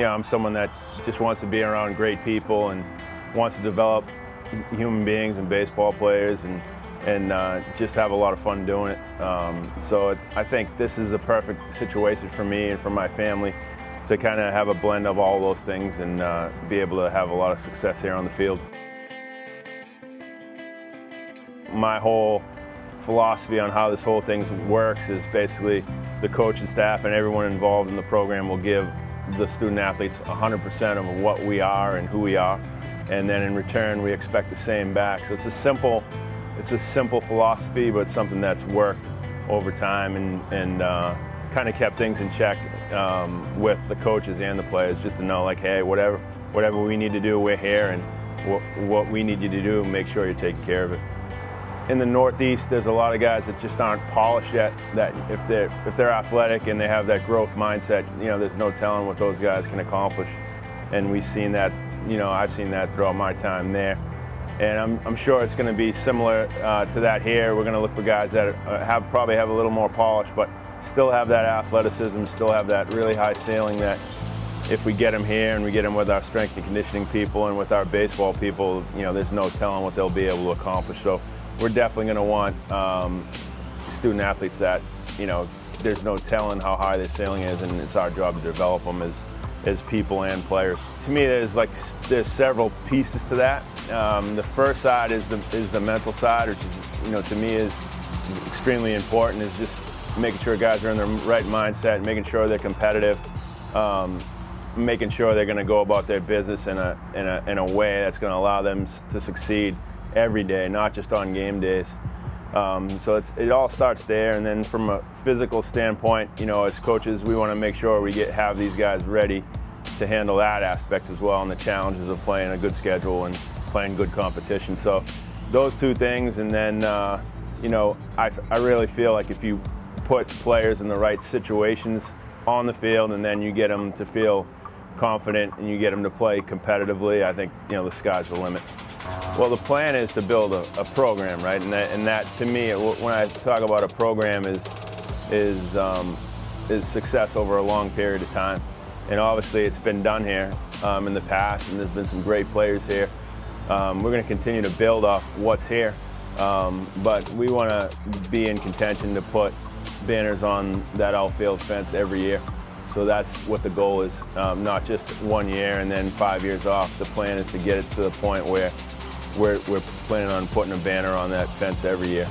I'm someone that just wants to be around great people and wants to develop human beings and baseball players and just have a lot of fun doing it. I think this is a perfect situation for me and for my family to kind of have a blend of all those things and be able to have a lot of success here on the field. My whole philosophy on how this whole thing works is basically the coaching staff and everyone involved in the program will give the student athletes 100% of what we are and who we are, and then in return we expect the same back. So it's a simple philosophy, but it's something that's worked over time and kind of kept things in check with the coaches and the players, just to know, like, hey, whatever we need to do, we're here, and what we need you to do, make sure you're taking care of it. In the Northeast, there's a lot of guys that just aren't polished yet, that if they're athletic and they have that growth mindset, there's no telling what those guys can accomplish. And we've seen that, I've seen that throughout my time there. And I'm sure it's going to be similar to that here. We're going to look for guys that probably have a little more polish, but still have that athleticism, still have that really high ceiling that if we get them here and we get them with our strength and conditioning people and with our baseball people, there's no telling what they'll be able to accomplish. So we're definitely going to want student athletes that, there's no telling how high their ceiling is, and it's our job to develop them as people and players. To me, there's several pieces to that. The first side is the mental side, which is, to me, is extremely important. Is just making sure guys are in the right mindset, making sure they're competitive, making sure they're going to go about their business in a way that's going to allow them to succeed every day, not just on game days. So it all starts there, and then from a physical standpoint, as coaches, we want to make sure we have these guys ready to handle that aspect as well, and the challenges of playing a good schedule and playing good competition. So those two things, and then I really feel like if you put players in the right situations on the field, and then you get them to feel confident and you get them to play competitively, I think the sky's the limit. Well, the plan is to build a program, right? And that to me, when I talk about a program, is success over a long period of time. And obviously, it's been done here in the past, and there's been some great players here. We're going to continue to build off what's here, but we want to be in contention to put banners on that outfield fence every year. So that's what the goal is, not just 1 year and then 5 years off. The plan is to get it to the point where we're planning on putting a banner on that fence every year.